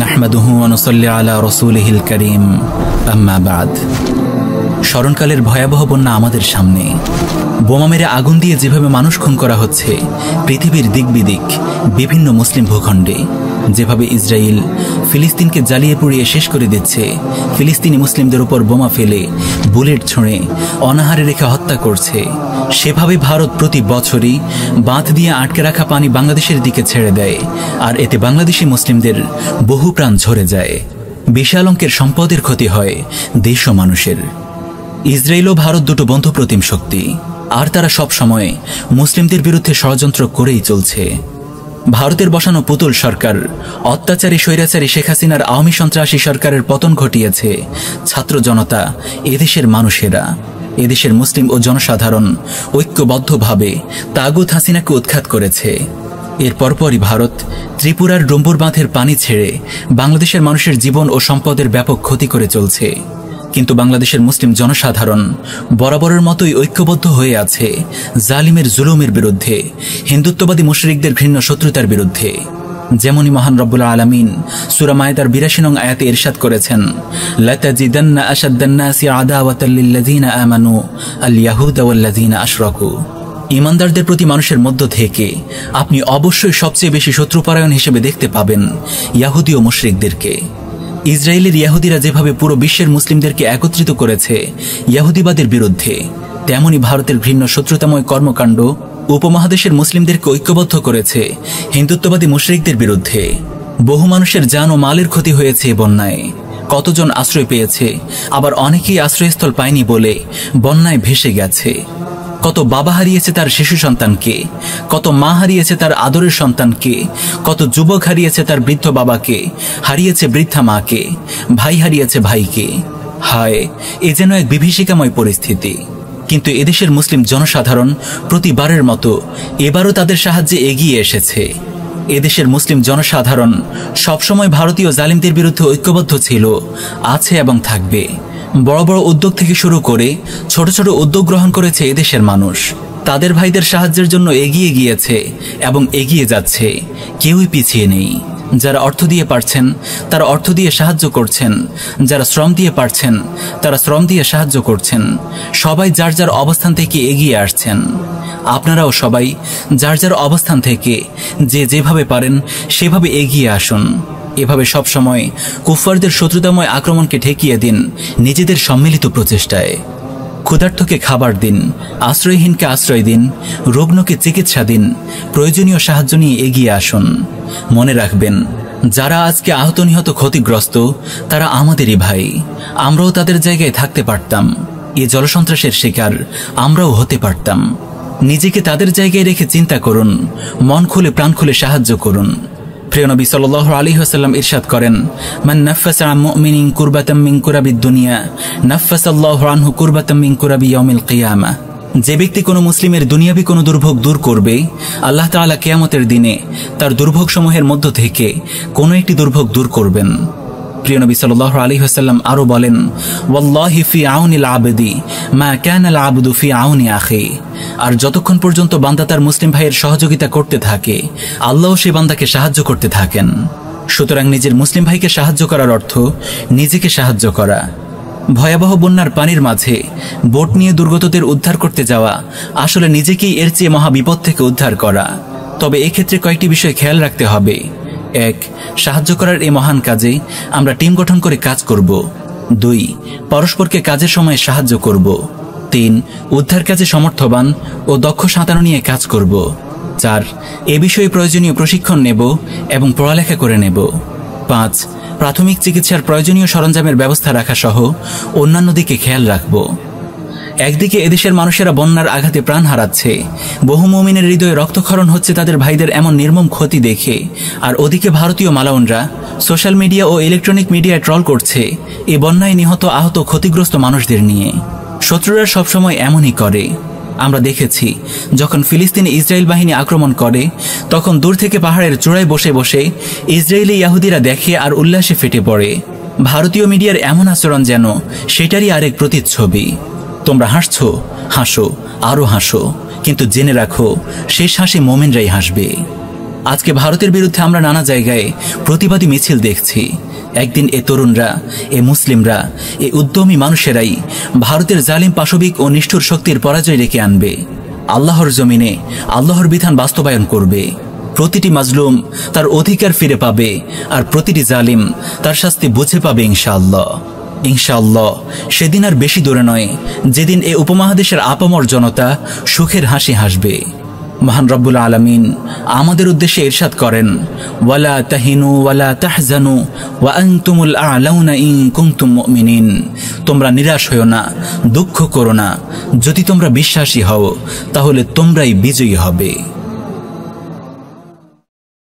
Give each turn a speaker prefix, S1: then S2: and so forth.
S1: নাহমাদুহু ওয়া নুসাল্লি আলা রাসূলিহিল কারীম আম্মা বাদ। স্মরণকালের ভয়াবহ বন্যা আমাদের সামনে। বোমা মেরে আগুন দিয়ে যেভাবে মানুষ খুন করা হচ্ছে পৃথিবীর দিক বিদিক বিভিন্ন মুসলিম ভূখণ্ডে, যেভাবে ইসরায়েল ফিলিস্তিনকে জ্বালিয়ে পুড়িয়ে শেষ করে দিচ্ছে, ফিলিস্তিনি মুসলিমদের উপর বোমা ফেলে বুলেট ছুঁড়ে অনাহারে রেখে হত্যা করছে, সেভাবে ভারত প্রতি বছরই বাঁধ দিয়ে আটকে রাখা পানি বাংলাদেশের দিকে ছেড়ে দেয়, আর এতে বাংলাদেশি মুসলিমদের বহু প্রাণ ঝরে যায়। বিশাল অঙ্কের সম্পদের ক্ষতি হয় দেশ ও মানুষের। ইসরায়েল ও ভারত দুটো বন্ধুপ্রতিম শক্তি, আর তারা সব সময় মুসলিমদের বিরুদ্ধে ষড়যন্ত্র করেই চলছে। ভারতের বসানো পুতুল সরকার অত্যাচারী স্বৈরাচারী শেখ হাসিনার আওয়ামী সন্ত্রাসী সরকারের পতন ঘটিয়েছে। ছাত্র জনতা, এদেশের মানুষেরা, এদেশের মুসলিম ও জনসাধারণ ঐক্যবদ্ধভাবে তাগুত হাসিনাকে উৎখাত করেছে। এর পরপরই ভারত ত্রিপুরার ডম্বুর বাঁধের পানি ছেড়ে বাংলাদেশের মানুষের জীবন ও সম্পদের ব্যাপক ক্ষতি করে চলছে। কিন্তু বাংলাদেশের মুসলিম জনসাধারণ বরাবরের মতোই ঐক্যবদ্ধ হয়ে আছে জালিমের জুলুমের বিরুদ্ধে, হিন্দুত্ববাদী মুশরিকদের ঘৃণ্য শত্রুতার বিরুদ্ধে। যেমনই মহান রব্বুল আলামিন সূরা মায়েদার ৮২ নং আয়াতে ইরশাদ করেছেন, লাতাজিদান্না আশাদ্দান-নাসি আদাওয়াতাল লিল্লাযিনা আমানু আল ইয়াহুদা ওয়াল্লাযিনা আশরাকু। ঈমানদারদের প্রতি মানুষের মধ্য থেকে আপনি অবশ্যই সবচেয়ে বেশি শত্রুপরায়ণ হিসেবে দেখতে পাবেন ইয়াহুদী ও মুশরিকদেরকে। ইসরায়েলের ইয়াহুদিরা যেভাবে পুরো বিশ্বের মুসলিমদেরকে একত্রিত করেছে ইয়াহুদিবাদের বিরুদ্ধে, তেমনি ভারতের ঘৃণ্য শত্রুতাময় কর্মকাণ্ড উপমহাদেশের মুসলিমদেরকে ঐক্যবদ্ধ করেছে হিন্দুত্ববাদী মুশরিকদের বিরুদ্ধে। বহু মানুষের জান ও মালের ক্ষতি হয়েছে বন্যায়। কতজন আশ্রয় পেয়েছে, আবার অনেকেই আশ্রয়স্থল পায়নি বলে বন্যায় ভেসে গেছে। কত বাবা হারিয়েছে তার শিশু সন্তানকে, কত মা হারিয়েছে তার আদরের সন্তানকে, কত যুবক হারিয়েছে তার বৃদ্ধ বাবাকে, হারিয়েছে বৃদ্ধা মাকে, ভাই হারিয়েছে ভাইকে। হায়, এ যেন এক বিভীষিকাময় পরিস্থিতি। কিন্তু এদেশের মুসলিম জনসাধারণ প্রতিবারের মতো এবারও তাদের সাহায্যে এগিয়ে এসেছে। এদেশের মুসলিম জনসাধারণ সবসময় ভারতীয় জালিমদের বিরুদ্ধে ঐক্যবদ্ধ ছিল, আছে এবং থাকবে। বড় বড় উদ্যোগ থেকে শুরু করে ছোট ছোট উদ্যোগ গ্রহণ করেছে এদেশের মানুষ। তাদের ভাইদের সাহায্যের জন্য এগিয়ে গিয়েছে এবং এগিয়ে যাচ্ছে, কেউই পিছিয়ে নেই। যারা অর্থ দিয়ে পারছেন তারা অর্থ দিয়ে সাহায্য করছেন, যারা শ্রম দিয়ে পারছেন তারা শ্রম দিয়ে সাহায্য করছেন। সবাই যার যার অবস্থান থেকে এগিয়ে আসছেন। আপনারাও সবাই যার যার অবস্থান থেকে যে যেভাবে পারেন সেভাবে এগিয়ে আসুন। এভাবে সবসময় কুফফারদের শত্রুতাময় আক্রমণকে ঠেকিয়ে দিন নিজেদের সম্মিলিত প্রচেষ্টায়। ক্ষুধার্তকে খাবার দিন, আশ্রয়হীনকে আশ্রয় দিন, রুগ্নকে চিকিৎসা দিন, প্রয়োজনীয় সাহায্য নিয়ে এগিয়ে আসুন। মনে রাখবেন, যারা আজকে আহত নিহত ক্ষতিগ্রস্ত তারা আমাদেরই ভাই। আমরাও তাদের জায়গায় থাকতে পারতাম, এ জলসন্ত্রাসের শিকার আমরাও হতে পারতাম। নিজেকে তাদের জায়গায় রেখে চিন্তা করুন, মন খুলে প্রাণ খুলে সাহায্য করুন। প্রিয় নবী সাল্লাল্লাহু আলাইহি ওয়াসাল্লাম ইরশাদ করেন, মান নাফাসা আন মুমিনিন কুরবাতাম মিন কুরাবিদ দুনিয়া নাফাসাল্লাহু আনহু কুরবাতাম মিন কুরাবি ইয়াউমিল কিয়ামাহ। যে ব্যক্তি কোনো মুসলিমের দুনিয়াবি কোনো দুর্ভোগ দূর করবে, আল্লাহ তাআলা কিয়ামতের দিনে তার দুর্ভোগ সমূহের মধ্য থেকে কোনো একটি দুর্ভোগ দূর করবেন। প্রিয় নবী সাল্লাল্লাহু আলাইহি ওয়াসাল্লাম আরো বলেন, ওয়াল্লাহি ফি আউনিল আবদি মা কানাল আবদু ফি আউনি আখি। আর যতক্ষণ পর্যন্ত বান্দা তার মুসলিম ভাইয়ের সহযোগিতা করতে থাকে, আল্লাহও সেই বান্দাকে সাহায্য করতে থাকেন। সুতরাং নিজের মুসলিম ভাইকে সাহায্য করার অর্থ নিজেকে সাহায্য করা। ভয়াবহ বন্যার পানির মাঝে বোট নিয়ে দুর্গতদের উদ্ধার করতে যাওয়া আসলে নিজেকেই এর চেয়ে মহা বিপদ থেকে উদ্ধার করা। তবে এক্ষেত্রে কয়েকটি বিষয় খেয়াল রাখতে হবে। ১. সাহায্য করার এই মহান কাজে আমরা টিম গঠন করে কাজ করব। ২. পরস্পরকে কাজের সময় সাহায্য করব। ৩. উদ্ধার কাজে সমর্থবান ও দক্ষ সাঁতারু নিয়ে কাজ করব। ৪. এ বিষয়ে প্রয়োজনীয় প্রশিক্ষণ নেব এবং পড়ালেখা করে নেব। ৫. প্রাথমিক চিকিৎসার প্রয়োজনীয় সরঞ্জামের ব্যবস্থা রাখা সহ অন্যান্য দিকে খেয়াল রাখব। একদিকে এদেশের মানুষেরা বন্যার আঘাতে প্রাণ হারাচ্ছে, বহু মুমিনের হৃদয়ে রক্তক্ষরণ হচ্ছে তাদের ভাইদের এমন নির্মম ক্ষতি দেখে, আর ওদিকে ভারতীয় মালাউনরা সোশ্যাল মিডিয়া ও ইলেকট্রনিক মিডিয়ায় ট্রল করছে এই বন্যায় নিহত আহত ক্ষতিগ্রস্ত মানুষদের নিয়ে। শত্রুরা সবসময় এমনই করে। আমরা দেখেছি, যখন ফিলিস্তিনে ইসরায়েল বাহিনী আক্রমণ করে তখন দূর থেকে পাহাড়ের চূড়ায় বসে বসে ইসরায়েলি ইয়াহুদিরা দেখে আর উল্লাসে ফেটে পড়ে। ভারতীয় মিডিয়ার এমন আচরণ যেন সেটারই আরেক প্রতিচ্ছবি। তোমরা হাসছো, হাসো, আরো হাসো, কিন্তু জেনে রাখো শেষ হাসি মোমেনরাই হাসবে। আজকে ভারতের বিরুদ্ধে আমরা নানা জায়গায় প্রতিবাদী মিছিল দেখছি। একদিন এ তরুণরা, এ মুসলিমরা, এ উদ্যমী মানুষেরাই ভারতের জালিম পাশবিক ও নিষ্ঠুর শক্তির পরাজয় ডেকে আনবে। আল্লাহর জমিনে আল্লাহর বিধান বাস্তবায়ন করবে। প্রতিটি মাজলুম তার অধিকার ফিরে পাবে, আর প্রতিটি জালিম তার শাস্তি বুঝে পাবে ইনশাআল্লাহ। ইনশাআল্লাহ সেদিন আর বেশি দূরে নয়, যেদিন এ উপমহাদেশের আপামর জনতা সুখের হাসি হাসবে। মহান রব্বুল আলামিন আমাদের উদ্দেশ্যে ইরশাদ করেন, ওয়ালা তাহিনু ওয়ালা তাহজানু ওয়া আনতুমুল আ'লাউনা ইন কুনতুম মুমিনিন। তোমরা নিরাশ হও না, দুঃখ করো না, যদি তোমরা বিশ্বাসী হও তাহলে তোমরাই বিজয়ী হবে।